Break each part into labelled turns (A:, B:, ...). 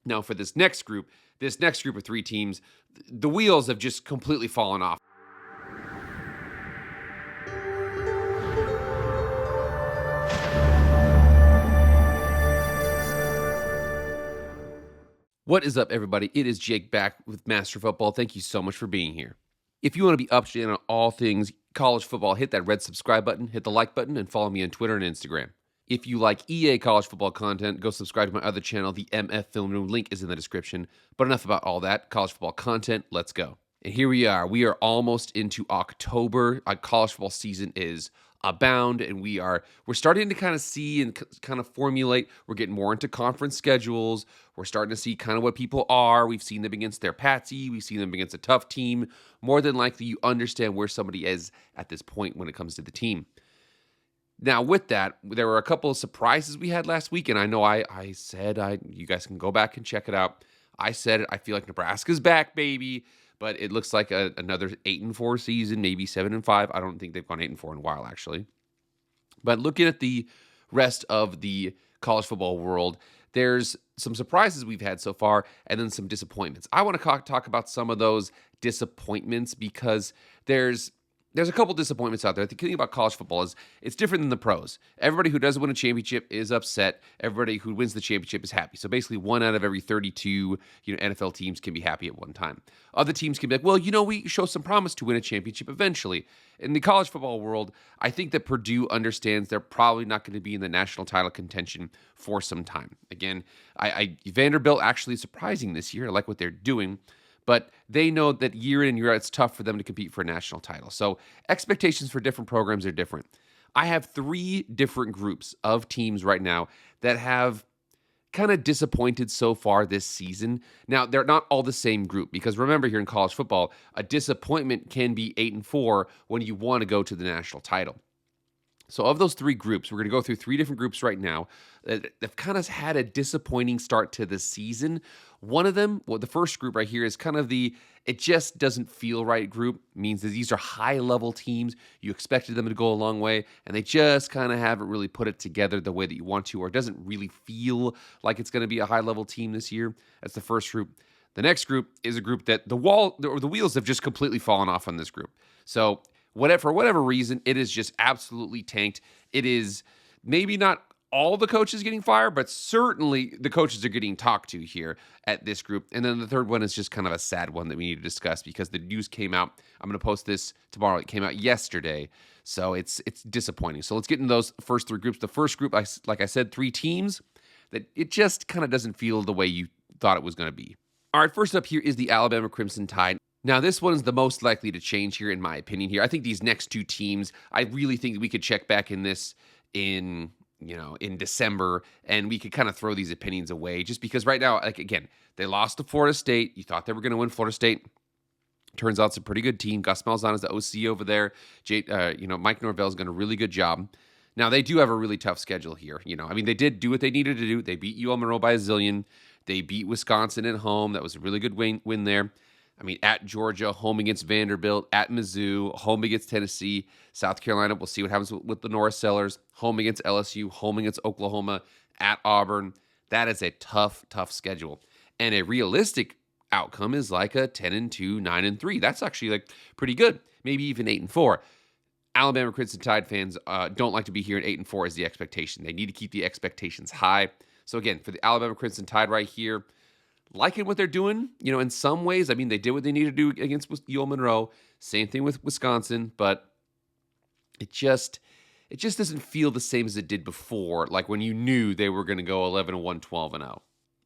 A: Now for this next group of three teams, the wheels have just completely fallen off. What is up, everybody? It is Jake back with Master Football. Thank you so much for being here. If you want to be up to date on all things college football, hit that red subscribe button, hit the like button, and follow me on Twitter and Instagram. If you like EA college football content, go subscribe to my other channel, the MF Film Room. Link is in the description. But enough about all that. College football content, let's go. And here we are. We are almost into October. Our college football season is abound, and we're starting to kind of see and kind of formulate. We're getting more into conference schedules. We're starting to see kind of what people are. We've seen them against their patsy. We've seen them against a tough team. More than likely, you understand where somebody is at this point when it comes to the team. Now, with that, there were a couple of surprises we had last week, and I know I said, you guys can go back and check it out. I said it. I feel like Nebraska's back, baby. But it looks like another 8-4 season, maybe 7-5. I don't think they've gone 8-4 in a while, actually. But looking at the rest of the college football world, there's some surprises we've had so far, and then some disappointments. I want to talk about some of those disappointments because there's a couple disappointments out there. The thing about college football is it's different than the pros. Everybody who doesn't win a championship is upset. Everybody who wins the championship is happy. So basically, 1 out of every 32 NFL teams can be happy at one time. Other teams can be like, well, we show some promise to win a championship eventually. In the college football world, I think that Purdue understands they're probably not going to be in the national title contention for some time. Again, Vanderbilt actually is surprising this year. I like what they're doing. But they know that year in and year out, it's tough for them to compete for a national title. So expectations for different programs are different. I have 3 different groups of teams right now that have kind of disappointed so far this season. Now, they're not all the same group because remember here in college football, a disappointment can be 8-4 when you want to go to the national title. So of those 3 groups, we're going to go through 3 different groups right now that have kind of had a disappointing start to the season. One of them, the first group right here is kind of it just doesn't feel right group. Means that these are high-level teams. You expected them to go a long way, and they just kind of haven't really put it together the way that you want to, or it doesn't really feel like it's going to be a high-level team this year. That's the first group. The next group is a group that the wheels have just completely fallen off on this group. So for whatever reason, it is just absolutely tanked. It is maybe not all the coaches getting fired, but certainly the coaches are getting talked to here at this group. And then the third one is just kind of a sad one that we need to discuss because the news came out. I'm going to post this tomorrow. It came out yesterday, so it's disappointing. So let's get into those first 3 groups. The first group, like I said, 3 teams that it just kind of doesn't feel the way you thought it was going to be. All right, first up here is the Alabama Crimson Tide. Now, this one is the most likely to change here, in my opinion. Here, I think these next 2 teams, I really think we could check back in this in December, and we could kind of throw these opinions away just because right now, like again, they lost to Florida State. You thought they were going to win Florida State. Turns out it's a pretty good team. Gus Malzahn is the OC over there. Mike Norvell's done a really good job. Now, they do have a really tough schedule here. They did do what they needed to do. They beat UL Monroe by a zillion. They beat Wisconsin at home. That was a really good win there. At Georgia, home against Vanderbilt, at Mizzou, home against Tennessee, South Carolina. We'll see what happens with the Norris Sellers. Home against LSU, home against Oklahoma, at Auburn. That is a tough, tough schedule. And a realistic outcome is like a 10-2, 9-3. That's actually like pretty good. Maybe even 8-4. Alabama Crimson Tide fans don't like to be here at 8-4 as the expectation. They need to keep the expectations high. So again, for the Alabama Crimson Tide right here, liking what they're doing, in some ways. They did what they needed to do against UL Monroe. Same thing with Wisconsin, but it just doesn't feel the same as it did before, like when you knew they were going to go 11-1, 12-0.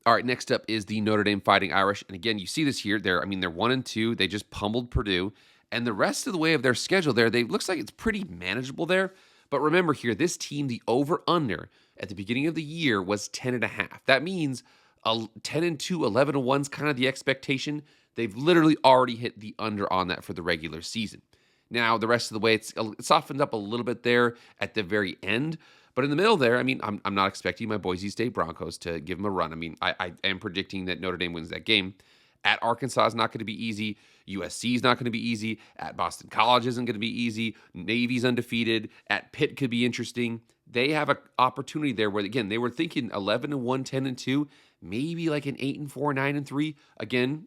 A: All right, next up is the Notre Dame Fighting Irish. And again, you see this here. They're 1-2. They just pummeled Purdue. And the rest of the way of their schedule there, looks like it's pretty manageable there. But remember here, this team, the over-under at the beginning of the year was 10.5. That means 10-2, 11-1 is kind of the expectation. They've literally already hit the under on that for the regular season. Now, the rest of the way, it's softened up a little bit there at the very end. But in the middle there, I'm not expecting my Boise State Broncos to give them a run. I am predicting that Notre Dame wins that game. At Arkansas is not going to be easy. USC is not going to be easy. At Boston College isn't going to be easy. Navy's undefeated. At Pitt could be interesting. They have an opportunity there where, again, they were thinking 11-1, 10-2, maybe like an 8-4, 9-3. Again,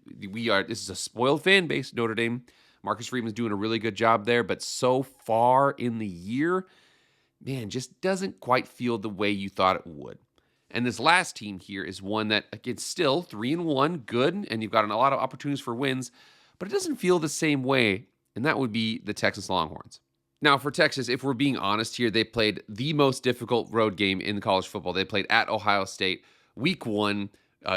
A: this is a spoiled fan base, Notre Dame. Marcus Freeman's doing a really good job there, but so far in the year, man, just doesn't quite feel the way you thought it would. And this last team here is one that, again, still 3-1, good, and you've got a lot of opportunities for wins, but it doesn't feel the same way, and that would be the Texas Longhorns. Now, for Texas, if we're being honest here, they played the most difficult road game in college football. They played at Ohio State, week 1,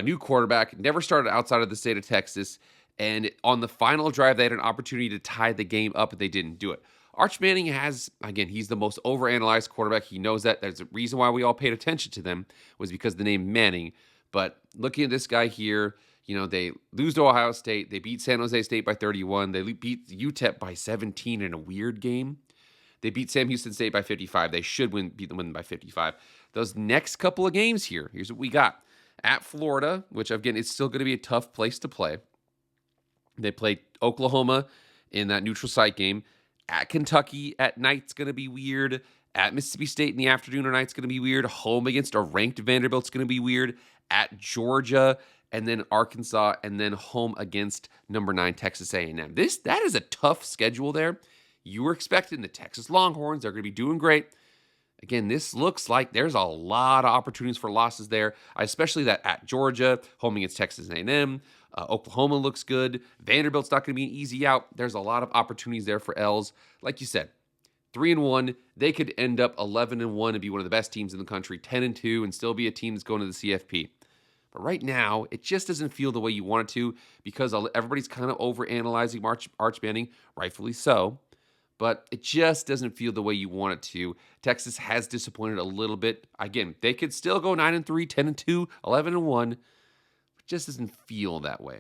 A: new quarterback, never started outside of the state of Texas, and on the final drive, they had an opportunity to tie the game up, but they didn't do it. Arch Manning has, again, he's the most overanalyzed quarterback. He knows that. There's a reason why we all paid attention to them was because of the name Manning. But looking at this guy here, they lose to Ohio State. They beat San Jose State by 31. They beat UTEP by 17 in a weird game. They beat Sam Houston State by 55. They should beat them by 55. Those next couple of games here, here's what we got. At Florida, which, again, it's still going to be a tough place to play. They played Oklahoma in that neutral site game. At Kentucky at night's going to be weird. At Mississippi State in the afternoon or night's going to be weird. Home against a ranked Vanderbilt's going to be weird. At Georgia, and then Arkansas, and then home against number 9 Texas A&M. That is a tough schedule there. You were expecting the Texas Longhorns. They're going to be doing great. Again, this looks like there's a lot of opportunities for losses there, especially that at Georgia, home against Texas A&M. Oklahoma looks good. Vanderbilt's not going to be an easy out. There's a lot of opportunities there for L's. Like you said, 3-1. They could end up 11-1 and be one of the best teams in the country, 10-2, and still be a team that's going to the CFP. But right now, it just doesn't feel the way you want it to because everybody's kind of overanalyzing Arch Manning, rightfully so. But it just doesn't feel the way you want it to. Texas has disappointed a little bit. Again, they could still go 9-3, 10-2, 11-1. Just doesn't feel that way.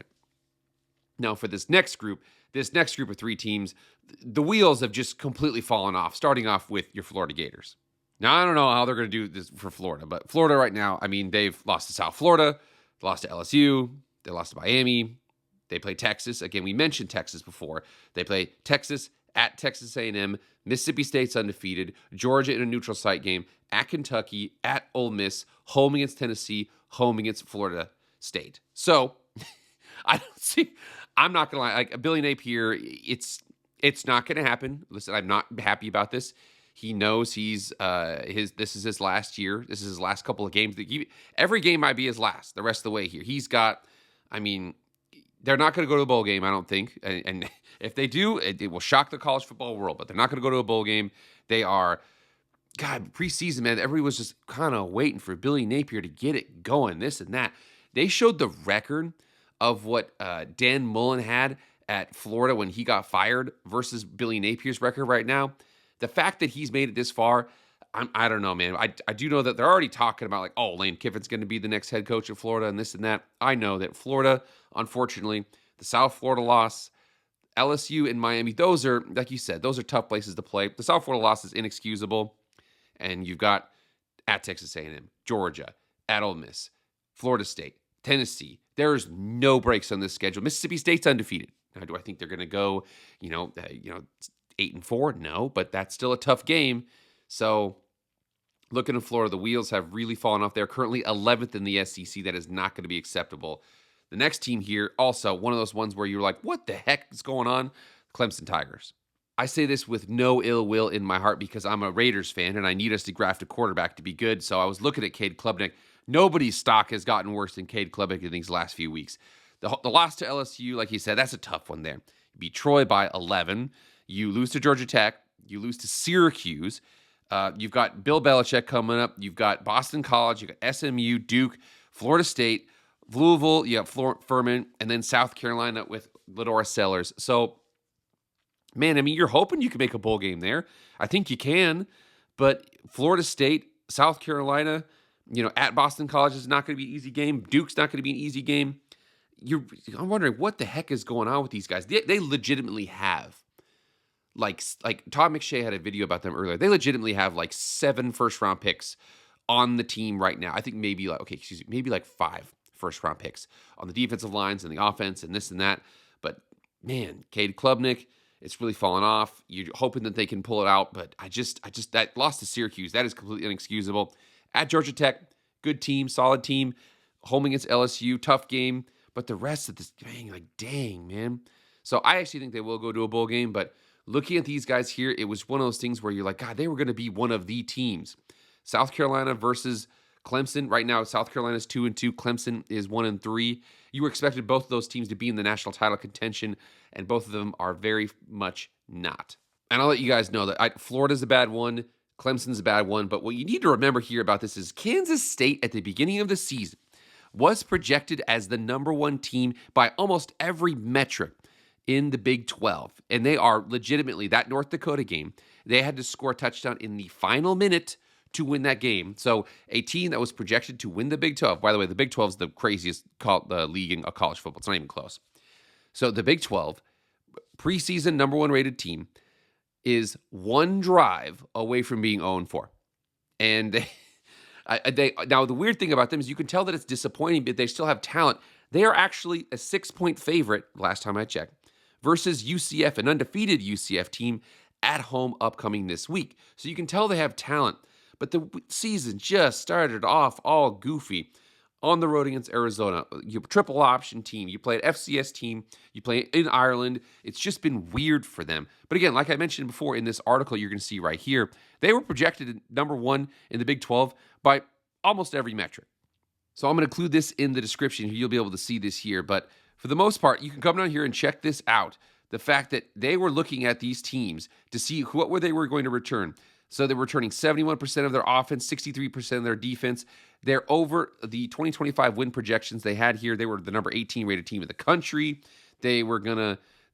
A: Now, for this next group of 3 teams, the wheels have just completely fallen off, starting off with your Florida Gators. Now, I don't know how they're going to do this for Florida, but Florida right now, they've lost to South Florida, they lost to LSU, they lost to Miami, they play Texas. Again, we mentioned Texas before. They play Texas at Texas A&M, Mississippi State's undefeated, Georgia in a neutral site game, at Kentucky, at Ole Miss, home against Tennessee, home against Florida State. So I'm not gonna lie, like Billy Napier, it's not gonna happen. Listen, I'm not happy about this. He knows this is his last year. This is his last couple of games. Every game might be his last the rest of the way here. They're not going to go to a bowl game, I don't think. And if they do, it will shock the college football world. But they're not going to go to a bowl game. They are, preseason, man, everybody was just kind of waiting for Billy Napier to get it going, this and that. They showed the record of what Dan Mullen had at Florida when he got fired versus Billy Napier's record right now. The fact that he's made it this far, I don't know, man. I do know that they're already talking about Lane Kiffin's going to be the next head coach of Florida and this and that. I know that Florida, unfortunately, the South Florida loss, LSU and Miami, those are, like you said, those are tough places to play. The South Florida loss is inexcusable. And you've got at Texas A&M, Georgia, at Ole Miss, Florida State, Tennessee. There's no breaks on this schedule. Mississippi State's undefeated. Now, do I think they're going to go, 8-4? No, but that's still a tough game. So looking at Florida, the wheels have really fallen off. They're currently 11th in the SEC. That is not going to be acceptable. The next team here, also one of those ones where you're like, what the heck is going on? Clemson Tigers. I say this with no ill will in my heart because I'm a Raiders fan and I need us to draft a quarterback to be good. So I was looking at Cade Klubnik. Nobody's stock has gotten worse than Cade Klubnik in these last few weeks. The loss to LSU, like you said, that's a tough one there. You beat Troy by 11. You lose to Georgia Tech. You lose to Syracuse. You've got Bill Belichick coming up. You've got Boston College. You've got SMU, Duke, Florida State, Louisville. You have Furman, and then South Carolina with Ladora Sellers. So, man, you're hoping you can make a bowl game there. I think you can, but Florida State, South Carolina, at Boston College is not going to be an easy game. Duke's not going to be an easy game. I'm wondering what the heck is going on with these guys. They legitimately have. Like Todd McShay had a video about them earlier. They legitimately have 7 first-round picks on the team right now. I think maybe 5 first-round picks on the defensive lines and the offense and this and that. But, man, Cade Klubnik, it's really fallen off. You're hoping that they can pull it out, but I just that loss to Syracuse, that is completely inexcusable. At Georgia Tech, good team, solid team. Home against LSU, tough game. But the rest of this, dang, man. So I actually think they will go to a bowl game, but looking at these guys here, it was one of those things where you're like, God, they were going to be one of the teams. South Carolina versus Clemson. Right now, South Carolina's 2-2. Clemson is 1-3. You expected both of those teams to be in the national title contention, and both of them are very much not. And I'll let you guys know that Florida's a bad one. Clemson's a bad one. But what you need to remember here about this is Kansas State at the beginning of the season was projected as the number one team by almost every metric in the Big 12. And they are legitimately, that North Dakota game, they had to score a touchdown in the final minute to win that game. So a team that was projected to win the Big 12, by the way, the Big 12 is the craziest league in college football. It's not even close. So the Big 12, preseason number one rated team, is one drive away from being 0-4. And now, the weird thing about them is you can tell that it's disappointing, but they still have talent. They are actually a 6-point favorite, last time I checked, versus UCF, an undefeated UCF team at home upcoming this week. So you can tell they have talent, but the season just started off all goofy. On the road against Arizona, you triple option team, you play an FCS team, you play in Ireland. It's just been weird for them. But again, like I mentioned before in this article you're going to see right here, they were projected number one in the Big 12 by almost every metric. So I'm going to include this in the description. You'll be able to see this here. But for the most part, you can come down here and check this out. The fact that they were looking at these teams to see what they were going to return. So they're returning 71% of their offense, 63% of their defense. They're over the 2025 win projections they had here. They were the number 18 rated team in the country. They were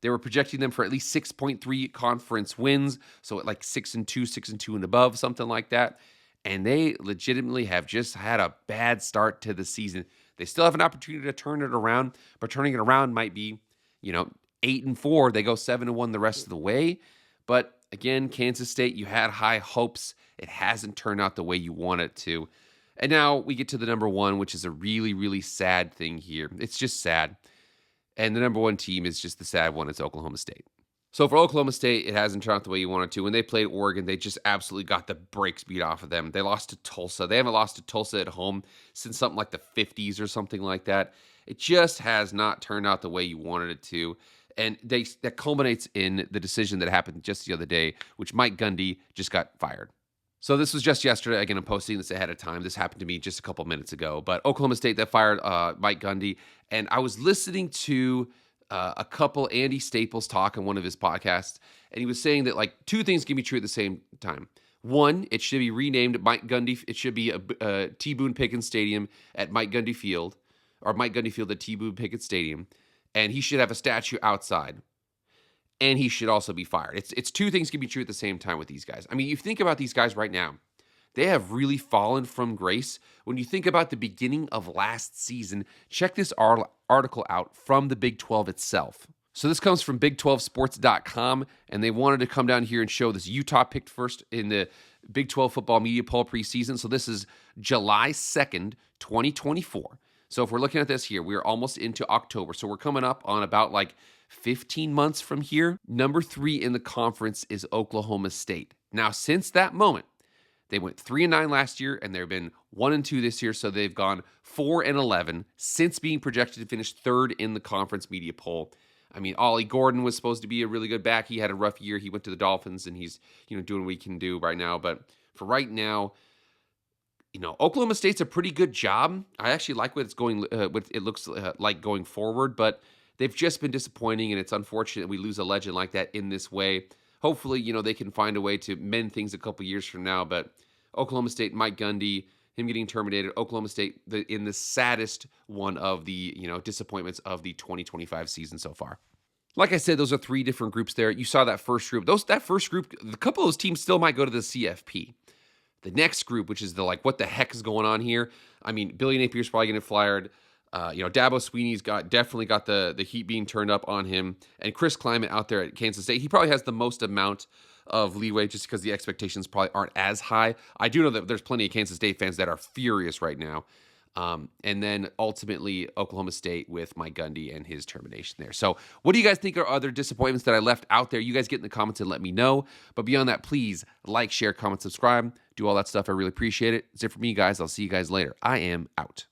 A: projecting them for at least 6.3 conference wins. So at like 6-2, 6-2 and above, something like that. And they legitimately have just had a bad start to the season. They still have an opportunity to turn it around, but turning it around might be, 8-4. They go 7-1 the rest of the way. But again, Kansas State, you had high hopes. It hasn't turned out the way you want it to. And now we get to the number one, which is a really, really sad thing here. It's just sad. And the number one team is just the sad one. It's Oklahoma State. So for Oklahoma State, it hasn't turned out the way you want it to. When they played Oregon, they just absolutely got the brakes beat off of them. They lost to Tulsa. They haven't lost to Tulsa at home since something like the 50s or something like that. It just has not turned out the way you wanted it to. And that culminates in the decision that happened just the other day, which Mike Gundy just got fired. So this was just yesterday. Again, I'm posting this ahead of time. This happened to me just a couple minutes ago. But Oklahoma State, that fired Mike Gundy. And I was listening to a couple Andy Staples talk on one of his podcasts. And he was saying that two things can be true at the same time. One, it should be renamed Mike Gundy. It should be a T. Boone Pickens Stadium at Mike Gundy Field, or Mike Gundy Field at T. Boone Pickens Stadium. And he should have a statue outside. And he should also be fired. It's two things can be true at the same time with these guys. I mean, you think about these guys right now. They have really fallen from grace. When you think about the beginning of last season, check this article out from the Big 12 itself. So this comes from Big12Sports.com, and they wanted to come down here and show this. Utah picked first in the Big 12 football media poll preseason. So this is July 2nd, 2024. So if we're looking at this here, we're almost into October. So we're coming up on about 15 months from here. Number 3 in the conference is Oklahoma State. Now, since that moment, they went 3-9 last year, and they've been 1-2 this year. So they've gone 4-11 since being projected to finish third in the conference media poll. I mean, Ollie Gordon was supposed to be a really good back. He had a rough year. He went to the Dolphins, and he's doing what he can do right now. But for right now, Oklahoma State's a pretty good job. I actually like what it looks like going forward, but they've just been disappointing, and it's unfortunate we lose a legend like that in this way. Hopefully, they can find a way to mend things a couple years from now, but Oklahoma State, Mike Gundy, him getting terminated, Oklahoma State in the saddest one of the, disappointments of the 2025 season so far. Like I said, those are 3 different groups there. You saw that first group. That first group, a couple of those teams still might go to the CFP. The next group, which is what the heck is going on here? I mean, Billy Napier's probably going to get fired. Dabo Sweeney's definitely got the heat being turned up on him. And Chris Klieman out there at Kansas State, he probably has the most amount of leeway just because the expectations probably aren't as high. I do know that there's plenty of Kansas State fans that are furious right now. And then ultimately Oklahoma State with Mike Gundy and his termination there. So what do you guys think are other disappointments that I left out there? You guys get in the comments and let me know. But beyond that, please like, share, comment, subscribe, do all that stuff. I really appreciate it. That's it for me, guys. I'll see you guys later. I am out.